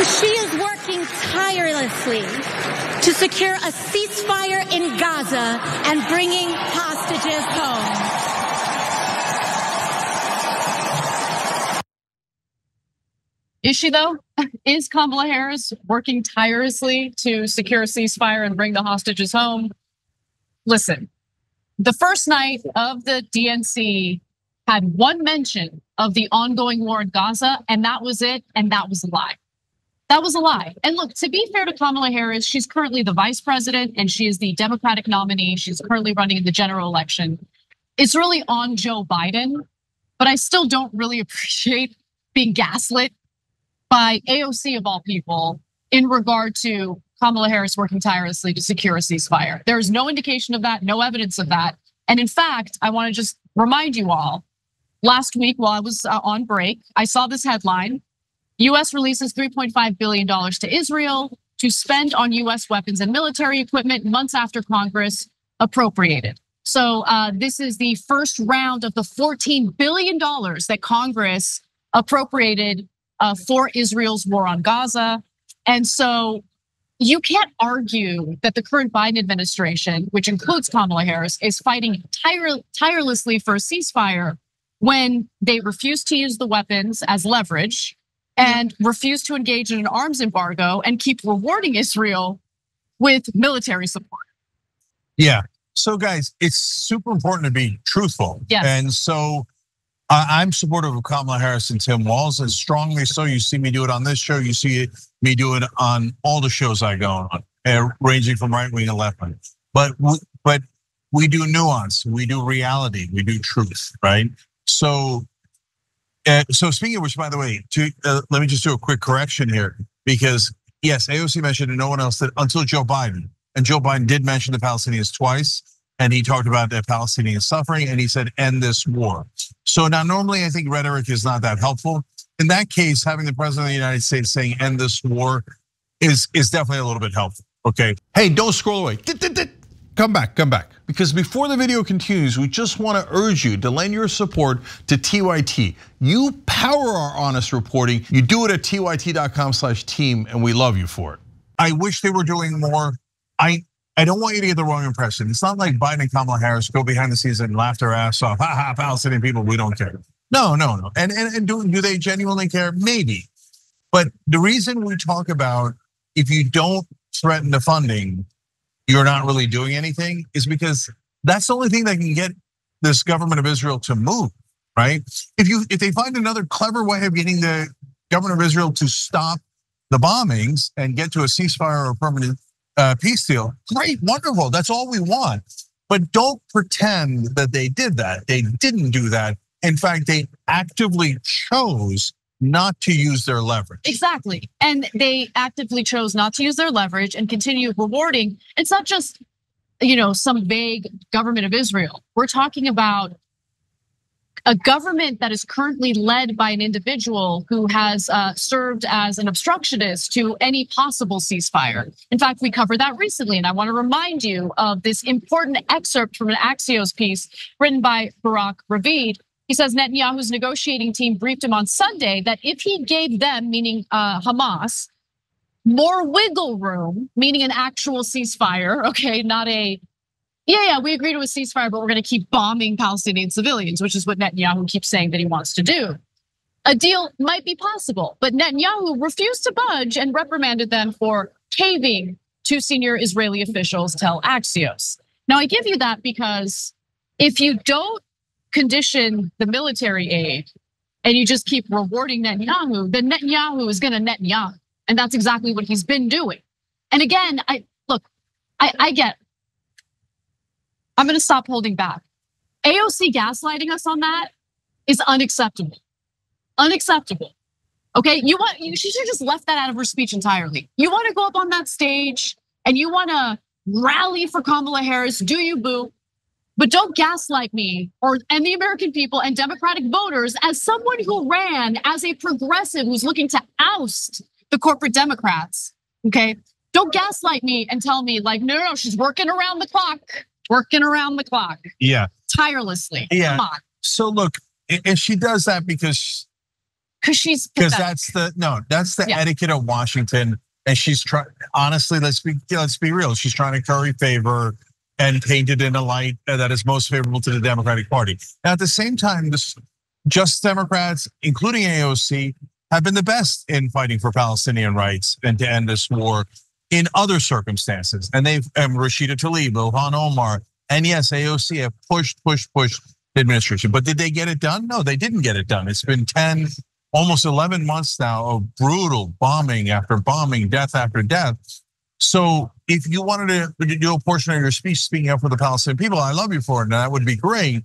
She is working tirelessly to secure a ceasefire in Gaza and bringing hostages home. Is she, though? Is Kamala Harris working tirelessly to secure a ceasefire and bring the hostages home? Listen, the first night of the DNC had one mention of the ongoing war in Gaza, and that was it, and that was a lie. That was a lie. And look, to be fair to Kamala Harris, she's currently the vice president and she is the Democratic nominee. She's currently running in the general election. It's really on Joe Biden, but I still don't really appreciate being gaslit by AOC of all people in regard to Kamala Harris working tirelessly to secure a ceasefire. There is no indication of that, no evidence of that. And in fact, I want to just remind you all, last week while I was on break, I saw this headline. US releases $3.5 billion to Israel to spend on US weapons and military equipment months after Congress appropriated. So this is the first round of the $14 billion that Congress appropriated for Israel's war on Gaza. And so you can't argue that the current Biden administration, which includes Kamala Harris, is fighting tirelessly for a ceasefire when they refuse to use the weapons as leverage and refuse to engage in an arms embargo and keep rewarding Israel with military support. Yeah, so guys, it's super important to be truthful. Yes. And so I'm supportive of Kamala Harris and Tim Walz, and strongly so. You see me do it on this show, you see me do it on all the shows I go on, ranging from right wing to left wing. But we do nuance, we do reality, we do truth, right? So speaking of which, by the way, let me just do a quick correction here, because yes, AOC mentioned and no one else did until Joe Biden. And Joe Biden did mention the Palestinians twice, and he talked about the Palestinian suffering, and he said, end this war. So now normally I think rhetoric is not that helpful. In that case, having the president of the United States saying end this war is definitely a little bit helpful, okay? Hey, don't scroll away. Come back. Because before the video continues, we just want to urge you to lend your support to TYT. You power our honest reporting. You do it at tyt.com/team, and we love you for it. I wish they were doing more. I don't want you to get the wrong impression. It's not like Biden and Kamala Harris go behind the scenes and laugh their ass off. Ha ha, Palestinian people, we don't care. No. And do they genuinely care? Maybe. But the reason we talk about if you don't threaten the funding, you're not really doing anything is because that's the only thing that can get this government of Israel to move, right? If they find another clever way of getting the government of Israel to stop the bombings and get to a ceasefire or a permanent peace deal, great, wonderful, that's all we want. But don't pretend that they did that. They didn't do that. In fact, they actively chose not to use their leverage. Exactly, and they actively chose not to use their leverage and continue rewarding. It's not just, some vague government of Israel. We're talking about a government that is currently led by an individual who has served as an obstructionist to any possible ceasefire. In fact, we covered that recently, and I want to remind you of this important excerpt from an Axios piece written by Barak Ravid. He says Netanyahu's negotiating team briefed him on Sunday that if he gave them, meaning Hamas, more wiggle room, meaning an actual ceasefire, okay, not a, we agree to a ceasefire, but we're gonna keep bombing Palestinian civilians, which is what Netanyahu keeps saying that he wants to do. A deal might be possible, but Netanyahu refused to budge and reprimanded them for caving to senior Israeli officials, tell Axios. Now I give you that because if you don't condition the military aid and you just keep rewarding Netanyahu, then Netanyahu is gonna Netanyahu. And that's exactly what he's been doing. And again, I get, I'm gonna stop holding back. AOC gaslighting us on that is unacceptable. Unacceptable. Okay, she should have just left that out of her speech entirely. You wanna go up on that stage and you wanna rally for Kamala Harris, do you, boo? But don't gaslight me and the American people and Democratic voters as someone who ran as a progressive who's looking to oust the corporate Democrats, okay? Don't gaslight me and tell me like, no, she's working around the clock. Yeah. Tirelessly, yeah. Come on. So look, and she does that because she's because that's the etiquette of Washington, and she's trying. Honestly, let's be real. She's trying to curry favor and paint it in a light that is most favorable to the Democratic Party. Now, at the same time, just Democrats, including AOC, have been the best in fighting for Palestinian rights and to end this war in other circumstances. And they've Rashida Tlaib, Ilhan Omar, and yes, AOC have pushed the administration. But did they get it done? No, they didn't get it done. It's been 10, almost 11 months now of brutal bombing after bombing, death after death. So if you wanted to do a portion of your speech speaking up for the Palestinian people, I love you for it, and that would be great.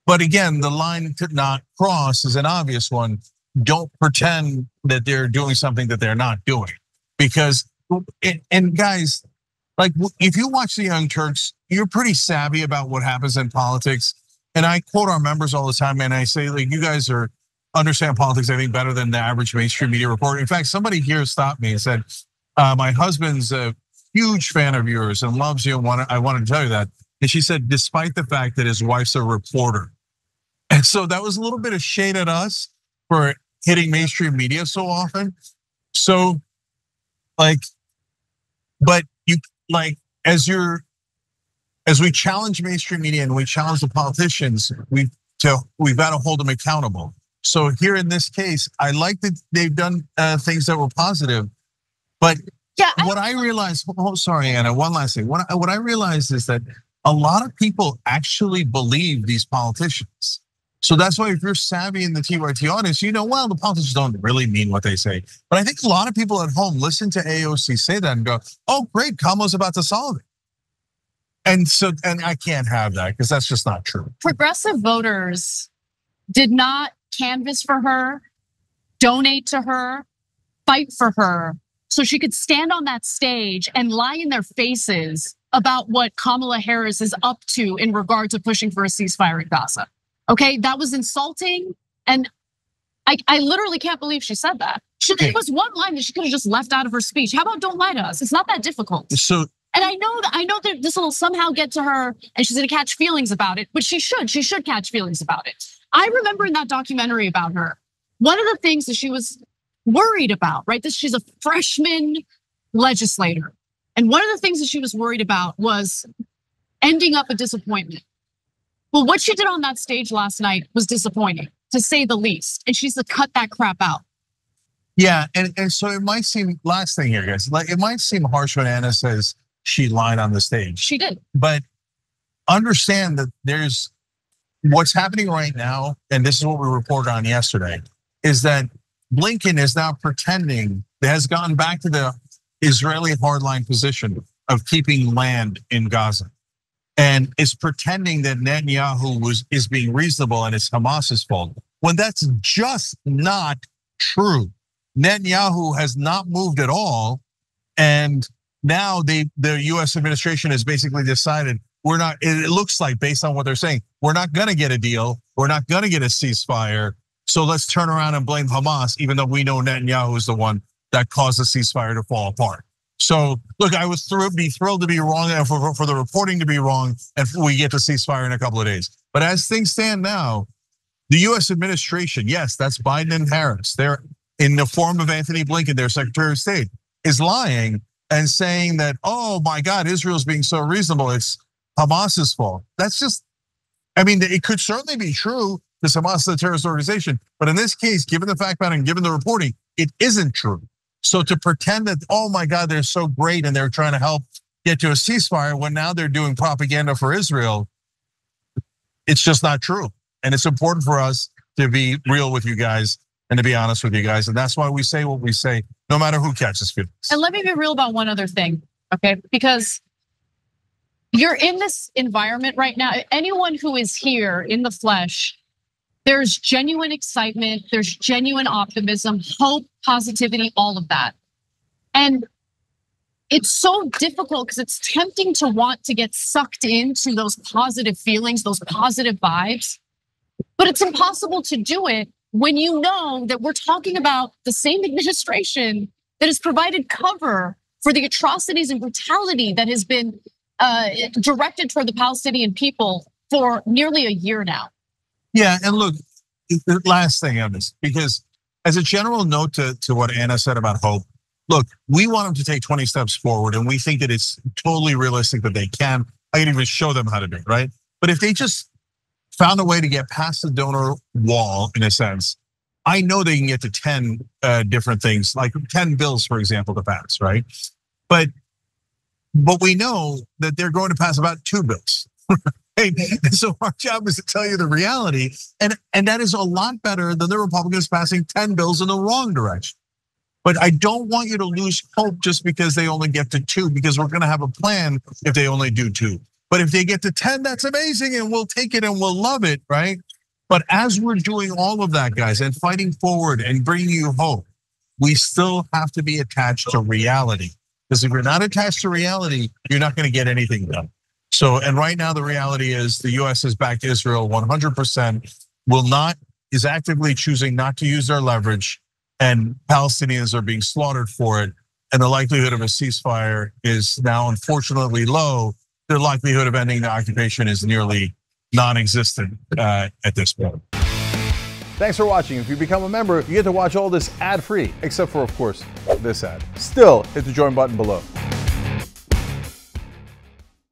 But again, the line to not cross is an obvious one. Don't pretend that they're doing something that they're not doing. Because, and guys, like if you watch the Young Turks, you're pretty savvy about what happens in politics. And I quote our members all the time, and I say, like, you guys understand politics, I think, better than the average mainstream media reporter. In fact, somebody here stopped me and said, my husband's a huge fan of yours and loves you, and I wanted to tell you that. And she said, despite the fact that his wife's a reporter. And so that was a little bit of shade at us for hitting mainstream media so often. So, like, but you like as we challenge mainstream media and we challenge the politicians, we've got to hold them accountable. So here in this case, I like that they've done things that were positive, but yeah, what I realized. Oh, sorry, Anna. One last thing. What I realized is that a lot of people actually believe these politicians. So that's why if you're savvy in the TYT audience, you know, well, the politicians don't really mean what they say. But I think a lot of people at home listen to AOC say that and go, oh, great, Kamala's about to solve it. And I can't have that because that's just not true. Progressive voters did not canvass for her, donate to her, fight for her, so she could stand on that stage and lie in their faces about what Kamala Harris is up to in regard to pushing for a ceasefire in Gaza. Okay, that was insulting, and I literally can't believe she said that. There was one line that she could have just left out of her speech. How about don't lie to us? It's not that difficult. So, and I know that this will somehow get to her, and she's gonna catch feelings about it. But she should catch feelings about it. I remember in that documentary about her, one of the things that she was worried about, right? That she's a freshman legislator, and one of the things that she was worried about was ending up a disappointment. Well, what she did on that stage last night was disappointing, to say the least. And she's to cut that crap out. Yeah, and so it might seem, last thing here, guys, like it might seem harsh when Anna says she lied on the stage. She did. But understand that there's what's happening right now, and this is what we reported on yesterday, is that Blinken is now pretending, has gone back to the Israeli hardline position of keeping land in Gaza. And is pretending that Netanyahu is being reasonable and it's Hamas's fault, when that's just not true. Netanyahu has not moved at all, and now the US administration has basically decided it looks like, based on what they're saying, we're not gonna get a deal, we're not gonna get a ceasefire, so let's turn around and blame Hamas, even though we know Netanyahu is the one that caused the ceasefire to fall apart. So look, I would be thrilled to be wrong and for the reporting to be wrong, and we get to ceasefire in a couple of days. But as things stand now, the US administration, yes, that's Biden and Harris, they're in the form of Anthony Blinken, their Secretary of State, is lying and saying that, oh my God, Israel's being so reasonable, it's Hamas's fault. That's just, I mean, it could certainly be true because Hamas is a terrorist organization, but in this case, given the fact pattern, given the reporting, it isn't true. So to pretend that, oh my God, they're so great and they're trying to help get to a ceasefire when now they're doing propaganda for Israel, it's just not true. And it's important for us to be real with you guys and to be honest with you guys. And that's why we say what we say, no matter who catches feelings. And let me be real about one other thing, okay? Because you're in this environment right now. Anyone who is here in the flesh, there's genuine excitement, there's genuine optimism, hope, positivity, all of that. And it's so difficult because it's tempting to want to get sucked into those positive feelings, those positive vibes. But it's impossible to do it when you know that we're talking about the same administration that has provided cover for the atrocities and brutality that has been directed toward the Palestinian people for nearly a year now. Yeah, and look, the last thing on this, because as a general note to what Anna said about hope, look, we want them to take 20 steps forward, and we think that it's totally realistic that they can. I can even show them how to do it, right? But if they just found a way to get past the donor wall, in a sense, I know they can get to 10 different things, like 10 bills, for example, to pass, right? But we know that they're going to pass about 2 bills. Right? And so our job is to tell you the reality, and that is a lot better than the Republicans passing 10 bills in the wrong direction. But I don't want you to lose hope just because they only get to 2, because we're gonna have a plan if they only do 2. But if they get to 10, that's amazing, and we'll take it and we'll love it, right? But as we're doing all of that, guys, and fighting forward and bringing you hope, we still have to be attached to reality. Because if you're not attached to reality, you're not gonna get anything done. So, and right now the reality is the US has backed Israel 100%, is actively choosing not to use their leverage, and Palestinians are being slaughtered for it. And the likelihood of a ceasefire is now unfortunately low. The likelihood of ending the occupation is nearly non-existent at this point. Thanks for watching. If you become a member, you get to watch all this ad-free, except for, of course, this ad. Still, hit the join button below.